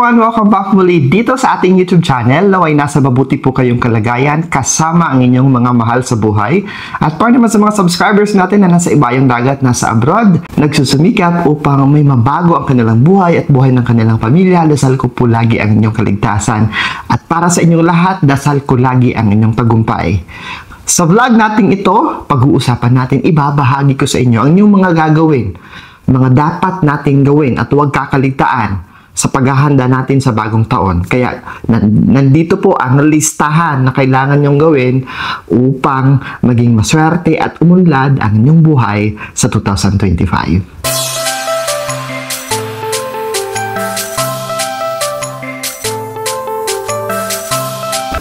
everyone! Welcome back muli dito sa ating YouTube channel. Naway nasa mabuti po kayong kalagayan kasama ang inyong mga mahal sa buhay. At para naman sa mga subscribers natin na nasa ibayong dagat, nasa abroad, nagsusumikap upang may mabago ang kanilang buhay at buhay ng kanilang pamilya, dasal ko po lagi ang inyong kaligtasan. At para sa inyong lahat, dasal ko lagi ang inyong tagumpay. Sa vlog nating ito, pag-uusapan natin, ibabahagi ko sa inyo ang inyong mga gagawin, mga dapat nating gawin at huwag kakaligtaan sa paghahanda natin sa bagong taon. Kaya nandito po ang listahan na kailangan nyong gawin upang maging maswerte at umunlad ang inyong buhay sa 2025.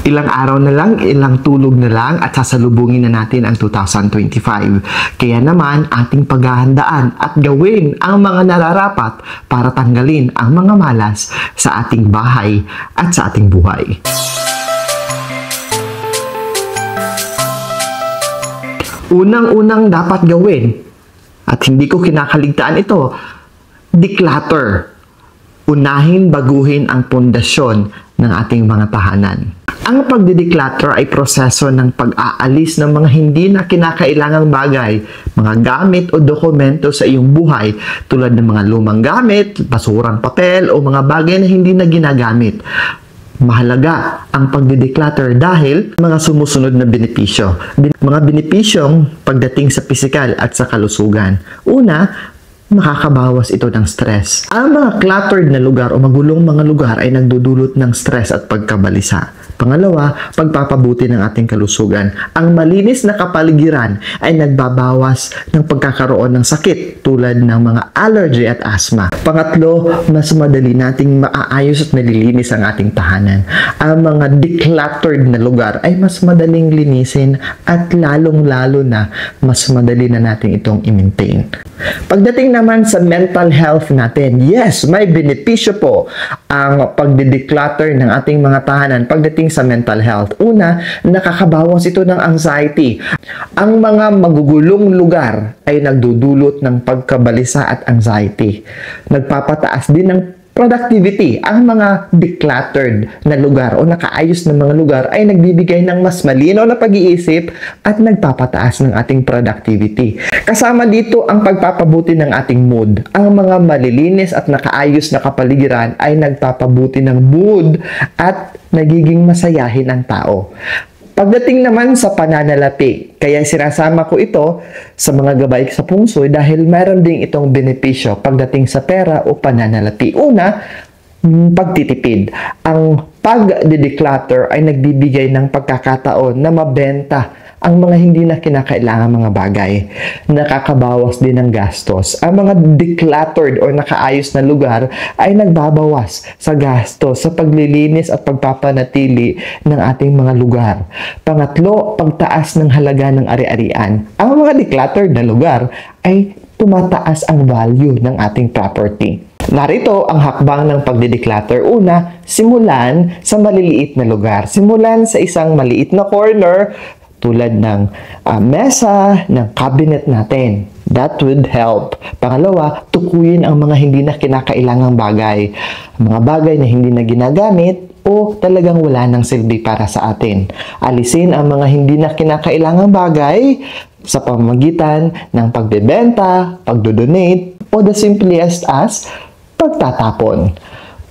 Ilang araw na lang, ilang tulog na lang at sasalubungin na natin ang 2025. Kaya naman ating paghahandaan at gawin ang mga nararapat para tanggalin ang mga malas sa ating bahay at sa ating buhay. Unang-unang dapat gawin, at hindi ko kinakaligtaan ito, declutter. Unahin baguhin ang pundasyon ng ating mga tahanan. Ang pagdideclutter ay proseso ng pag-aalis ng mga hindi na kinakailangang bagay, mga gamit o dokumento sa iyong buhay tulad ng mga lumang gamit, basurang papel o mga bagay na hindi na ginagamit. Mahalaga ang pagdideclutter dahil mga sumusunod na benepisyo. Mga benepisyong pagdating sa pisikal at sa kalusugan. Una, makakabawas ito ng stress. Ang mga cluttered na lugar o magulong mga lugar ay nagdudulot ng stress at pagkabalisa. Pangalawa, pagpapabuti ng ating kalusugan. Ang malinis na kapaligiran ay nagbabawas ng pagkakaroon ng sakit tulad ng mga allergy at asthma. Pangatlo, mas madali nating maaayos at nalilinis ang ating tahanan. Ang mga decluttered na lugar ay mas madaling linisin at lalong-lalo na mas madali na natin itong i-maintain. Pagdating naman sa mental health natin, yes, may benepisyo po ang pagdideclutter ng ating mga tahanan pagdating sa mental health. Una, nakakabawas ito ng anxiety. Ang mga magugulong lugar ay nagdudulot ng pagkabalisa at anxiety. Nagpapataas din ng productivity. Ang mga decluttered na lugar o nakaayos na mga lugar ay nagbibigay ng mas malinaw na pag-iisip at nagpapataas ng ating productivity. Kasama dito ang pagpapabuti ng ating mood. Ang mga malilinis at nakaayos na kapaligiran ay nagpapabuti ng mood at nagiging masayahin ang tao. Pagdating naman sa pananalapi, kaya sinasama ko ito sa mga gabay sa pungsoy dahil meron ding itong benepisyo pagdating sa pera o pananalapi. Una, pagtitipid. Ang pag-declutter ay nagbibigay ng pagkakataon na mabenta ang mga hindi na kinakailangan mga bagay. Nakakabawas din ng gastos. Ang mga decluttered o nakaayos na lugar ay nagbabawas sa gastos sa paglilinis at pagpapanatili ng ating mga lugar. Pangatlo, pagtaas ng halaga ng ari-arian. Ang mga decluttered na lugar ay tumataas ang value ng ating property. Narito ang hakbang ng pagdideclutter. Una, simulan sa maliliit na lugar. Simulan sa isang maliit na corner tulad ng mesa, ng cabinet natin. That would help. Pangalawa, tukuyin ang mga hindi na kinakailangang bagay. Mga bagay na hindi na ginagamit o talagang wala ng silbi para sa atin. Alisin ang mga hindi na kinakailangang bagay sa pamamagitan ng pagbebenta, pagdodonate, o the simplest as pagtatapon.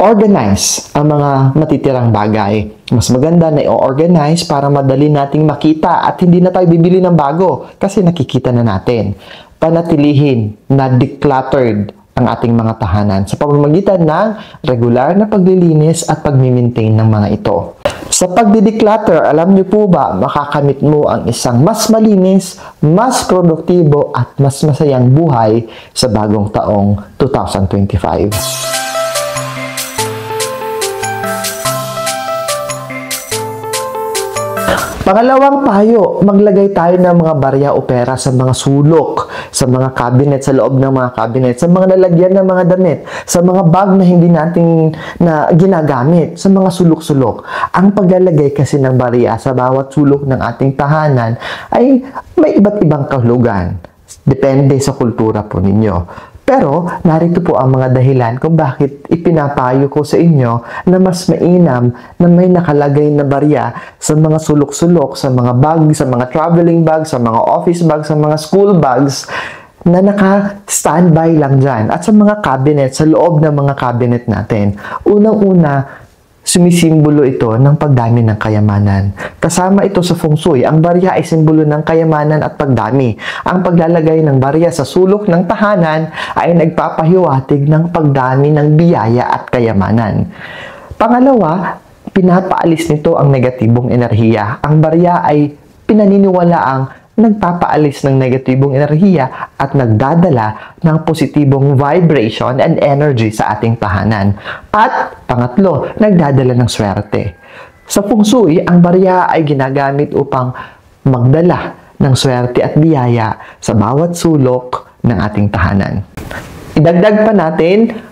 Organize ang mga matitirang bagay. Mas maganda na i-organize para madali nating makita at hindi na tayo bibili ng bago kasi nakikita na natin. Panatilihin na decluttered ang ating mga tahanan sa pamamagitan ng regular na paglilinis at pag-maintain ng mga ito. Sa pagdideclutter, alam niyo po ba, makakamit mo ang isang mas malinis, mas produktibo at mas masayang buhay sa bagong taong 2025. Pangalawang payo, maglagay tayo ng mga barya o pera sa mga sulok, sa mga cabinet, sa loob ng mga cabinet, sa mga lalagyan ng mga damit, sa mga bag na hindi natin na ginagamit, sa mga sulok-sulok. Ang paglalagay kasi ng barya sa bawat sulok ng ating tahanan ay may iba't ibang kahulugan. Depende sa kultura po ninyo. Pero, narito po ang mga dahilan kung bakit ipinapayo ko sa inyo na mas mainam na may nakalagay na barya sa mga sulok-sulok, sa mga bag, sa mga traveling bag, sa mga office bag, sa mga school bags na naka-standby lang dyan at sa mga cabinet, sa loob ng mga cabinet natin. Unang-una, sumisimbolo ito ng pagdami ng kayamanan. Kasama ito sa feng shui. Ang barya ay simbolo ng kayamanan at pagdami. Ang paglalagay ng barya sa sulok ng tahanan ay nagpapahiwatig ng pagdami ng biyaya at kayamanan. Pangalawa, pinapaalis nito ang negatibong enerhiya. Ang barya ay pinaniniwalaang nagpapaalis ng negatibong enerhiya at nagdadala ng positibong vibration and energy sa ating tahanan. At pangatlo, nagdadala ng swerte. Sa feng shui, ang barya ay ginagamit upang magdala ng swerte at biyaya sa bawat sulok ng ating tahanan. Idagdag pa natin,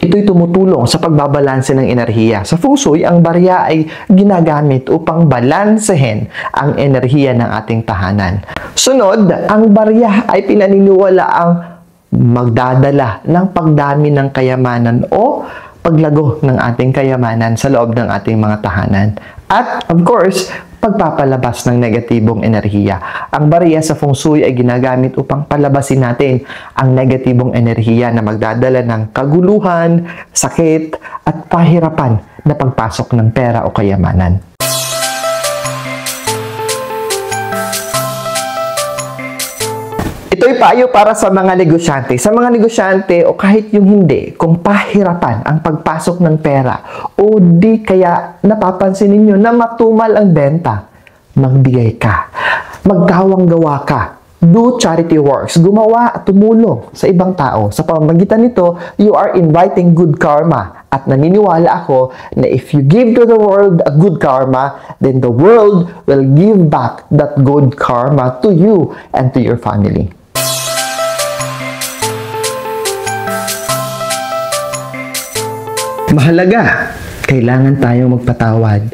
ito'y tumutulong sa pagbabalanse ng enerhiya. Sa feng shui, ang barya ay ginagamit upang balansehin ang enerhiya ng ating tahanan. Sunod, ang barya ay pinaniniwala ang magdadala ng pagdami ng kayamanan o paglago ng ating kayamanan sa loob ng ating mga tahanan. At, of course, pagpapalabas ng negatibong enerhiya. Ang barya sa feng shui ay ginagamit upang palabasin natin ang negatibong enerhiya na magdadala ng kaguluhan, sakit, at pahirapan na pagpasok ng pera o kayamanan. Ito'y payo para sa mga negosyante. Sa mga negosyante o kahit yung hindi, kung pahirapan ang pagpasok ng pera o di kaya napapansin ninyo na matumal ang benta, magbigay ka. Magkawang-gawa ka. Do charity works. Gumawa at tumulong sa ibang tao. Sa pamamagitan nito, you are inviting good karma. At naniniwala ako na if you give to the world a good karma, then the world will give back that good karma to you and to your family. Mahalaga, kailangan tayong magpatawad.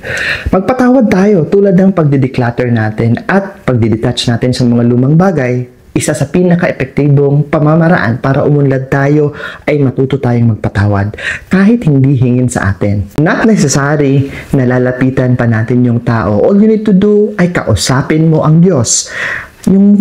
Magpatawad tayo tulad ng pagdideclutter natin at pagdidetach natin sa mga lumang bagay. Isa sa pinaka-epektibong pamamaraan para umunlad tayo ay matuto tayong magpatawad kahit hindi hingin sa atin. Not necessary na lalapitan pa natin yung tao. All you need to do ay kausapin mo ang Diyos. Yung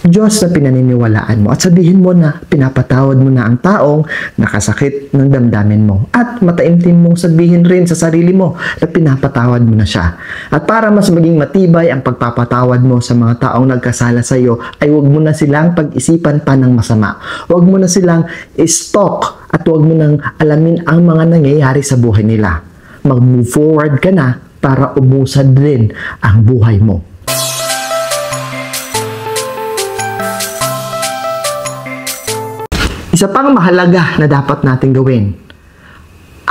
Diyos na pinaniniwalaan mo at sabihin mo na pinapatawad mo na ang taong nakasakit ng damdamin mo at mataimtim mong sabihin rin sa sarili mo na pinapatawad mo na siya. At para mas maging matibay ang pagpapatawad mo sa mga taong nagkasala sa iyo ay huwag mo na silang pag-isipan pa ng masama. Huwag mo na silang i-stalk at huwag mo nang alamin ang mga nangyayari sa buhay nila. Mag-move forward ka na para umusad rin ang buhay mo. Isa pang mahalaga na dapat natin gawin,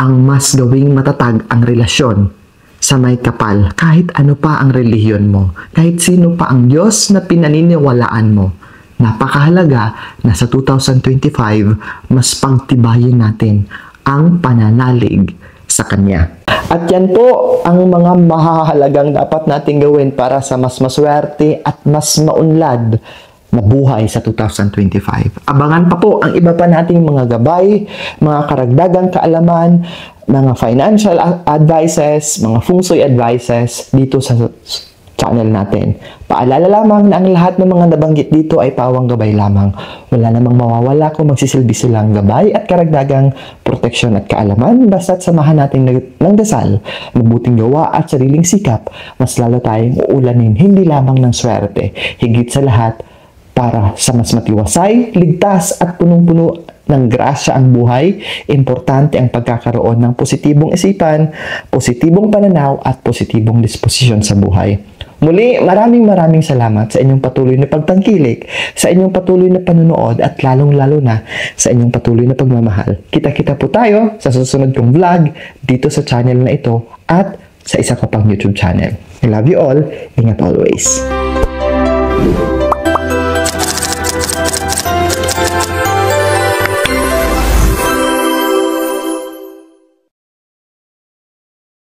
ang mas gawing matatag ang relasyon sa may kapal kahit ano pa ang relihiyon mo, kahit sino pa ang Diyos na pinaniniwalaan mo. Napakahalaga na sa 2025, mas pagtibayin natin ang pananalig sa Kanya. At yan po ang mga mahahalagang dapat natin gawin para sa mas maswerte at mas maunlad na buhay sa 2025. Abangan pa po ang iba pa nating mga gabay, mga karagdagang kaalaman, mga financial advices, mga feng shui advices dito sa channel natin. Paalala lamang na ang lahat ng mga nabanggit dito ay pawang gabay lamang. Wala namang mawawala kung magsisilbi silang gabay at karagdagang proteksyon at kaalaman basta't samahan natin ng dasal, mabuting gawa at sariling sikap, mas lalo tayong uulanin hindi lamang ng swerte, higit sa lahat para sa mas matiwasay, ligtas at punong-puno ng grasya ang buhay. Importante ang pagkakaroon ng positibong isipan, positibong pananaw at positibong disposisyon sa buhay. Muli, maraming salamat sa inyong patuloy na pagtangkilik, sa inyong patuloy na panunood at lalong-lalo na sa inyong patuloy na pagmamahal. Kita-kita po tayo sa susunod kong vlog dito sa channel na ito at sa isa ko pang YouTube channel. I love you all. Ingat always.